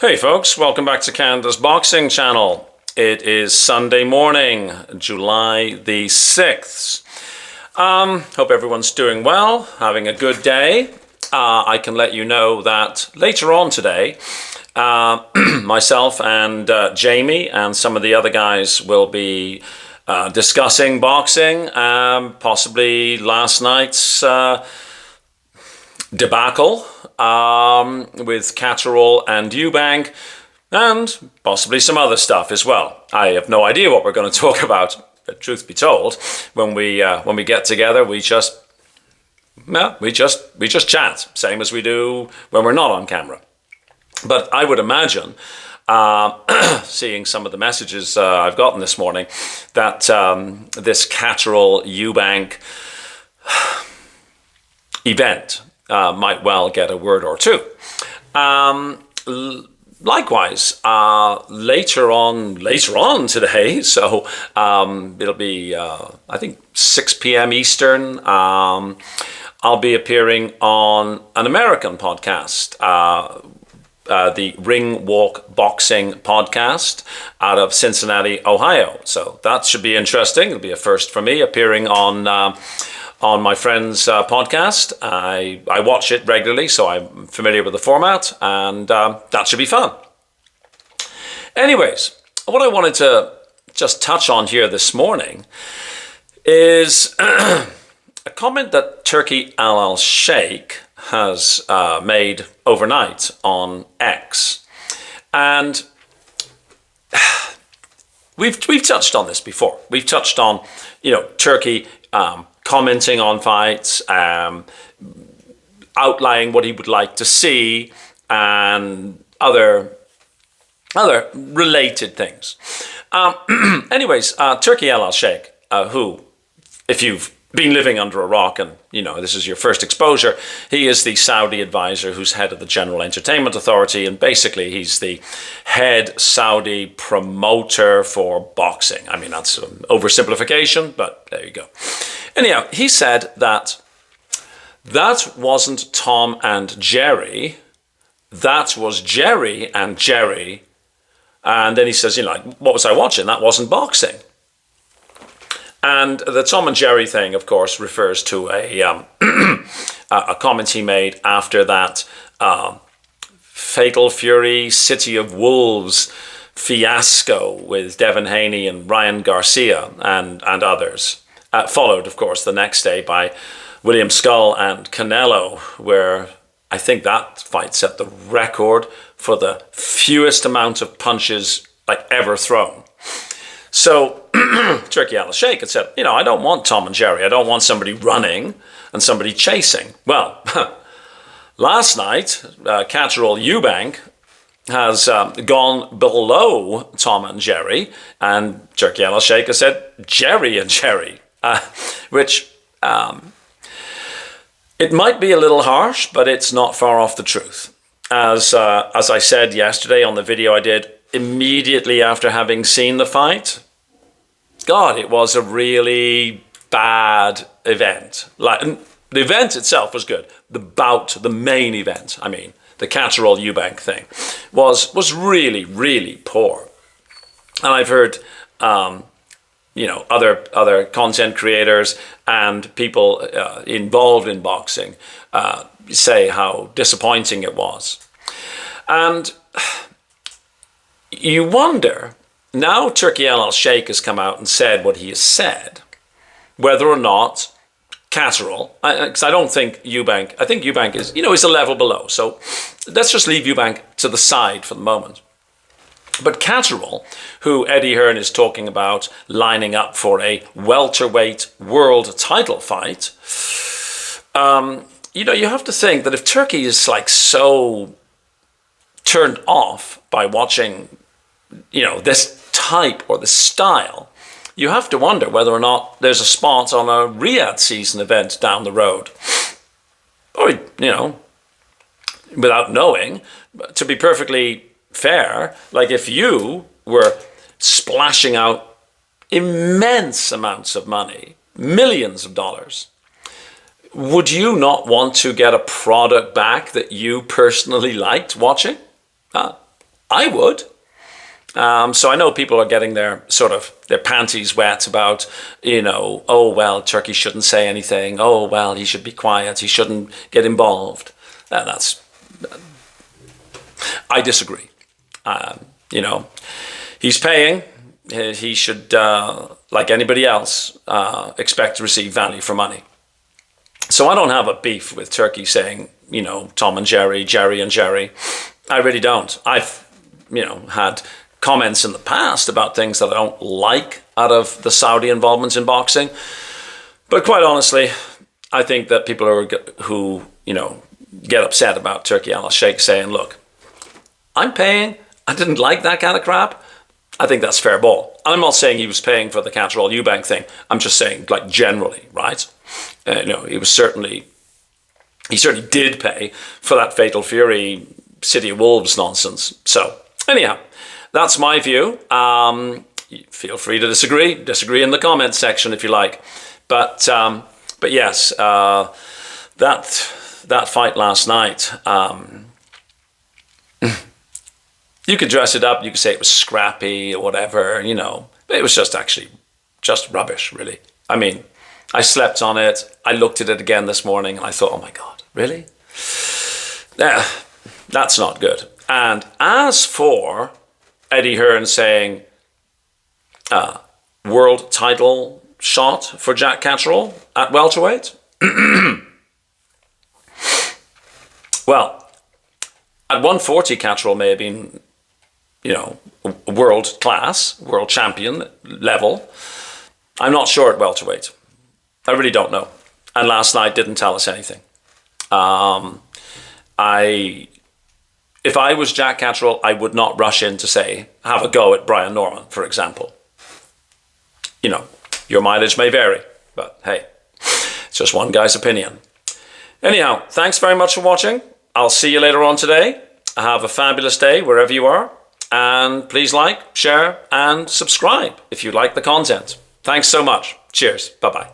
Hey folks, welcome back to Canada's Boxing Channel. It is Sunday morning, July the 6th. Hope everyone's doing well, having a good day. I can let you know that later on today, myself and Jamie and some of the other guys will be discussing boxing, possibly last night's debacle with CATTERAL and Eubank, and possibly some other stuff as well. I have no idea what we're going to talk about. But truth be told, when we get together, we just chat, same as we do when we're not on camera. But I would imagine, seeing some of the messages I've gotten this morning, that this CATTERAL Eubank event might well get a word or two. Likewise, later on today, so it'll be I think 6 p.m. Eastern. I'll be appearing on an American podcast, the Ring Walk Boxing podcast out of Cincinnati, Ohio. So that should be interesting. It'll be a first for me appearing on my friend's podcast. I watch it regularly, so I'm familiar with the format, and that should be fun. Anyways, what I wanted to just touch on here this morning is a comment that Turki Alalshikh has made overnight on X. And we've touched on this before. We've touched on, Turkey commenting on fights, outlining what he would like to see, and other related things. Anyways, Turki Alalshikh, who, if you've been living under a rock and this is your first exposure, he is the Saudi advisor who's head of the General Entertainment Authority, and basically he's the head Saudi promoter for boxing. I mean, that's an oversimplification, but there you go. Anyhow, he said that wasn't Tom and Jerry, that was Jerry and Jerry. And then he says, what was I watching? That wasn't boxing. And the Tom and Jerry thing, of course, refers to a comment he made after that Fatal Fury City of Wolves fiasco with Devin Haney and Ryan Garcia and others. Followed, of course, the next day by William Skull and Canelo, where I think that fight set the record for the fewest amount of punches ever thrown. So Turki Alalshikh had said, I don't want Tom and Jerry. I don't want somebody running and somebody chasing. Well, last night, CATTERAL Eubank has gone below Tom and Jerry, and Turki Alalshikh has said Jerry and Jerry, which it might be a little harsh, but it's not far off the truth. As I said yesterday on the video I did immediately after having seen the fight, God, it was a really bad event. The event itself was good. The bout, the main event, the CATTERAL Eubank thing, was really, really poor. And I've heard, other content creators and people involved in boxing say how disappointing it was. And you wonder, now Turki Alalshikh has come out and said what he has said, whether or not CATTERAL, because I don't think Eubank, I think Eubank is a level below. So let's just leave Eubank to the side for the moment. But CATTERAL, who Eddie Hearn is talking about lining up for a welterweight world title fight, you have to think that if Turkey is so turned off by watching, this type or this style, you have to wonder whether or not there's a spot on a Riyadh season event down the road. Or, without knowing, to be perfectly fair, if you were splashing out immense amounts of money, millions of dollars, would you not want to get a product back that you personally liked watching? I would. So I know people are getting their panties wet about, oh, well, Turkey shouldn't say anything. Oh, well, he should be quiet. He shouldn't get involved. I disagree. He's paying. He should, like anybody else, expect to receive value for money. So I don't have a beef with Turkey saying, Tom and Jerry, Jerry and Jerry. I really don't. I've, had comments in the past about things that I don't like out of the Saudi involvement in boxing. But quite honestly, I think that people who get upset about Turki Alalshikh saying, look, I'm paying. I didn't like that kind of crap. I think that's fair ball. I'm not saying he was paying for the CATTERAL Eubank thing. I'm just saying, like, generally, right? He certainly did pay for that Fatal Fury City of Wolves nonsense. So anyhow, that's my view. Feel free to disagree in the comments section if you like. But yes, that fight last night. You could dress it up. You could say it was scrappy or whatever, But it was just rubbish, really. I mean, I slept on it. I looked at it again this morning and I thought, oh my God, really? That's not good. And as for Eddie Hearn saying world title shot for Jack Catterall at welterweight, well, at 140, Catterall may have been, world class, world champion level. I'm not sure at welterweight. I really don't know. And last night didn't tell us anything. If I was Jack Catterall, I would not rush in to say, have a go at Brian Norman, for example. Your mileage may vary, but hey, it's just one guy's opinion. Anyhow, thanks very much for watching. I'll see you later on today. Have a fabulous day wherever you are. And please like, share, and subscribe if you like the content. Thanks so much. Cheers. Bye-bye.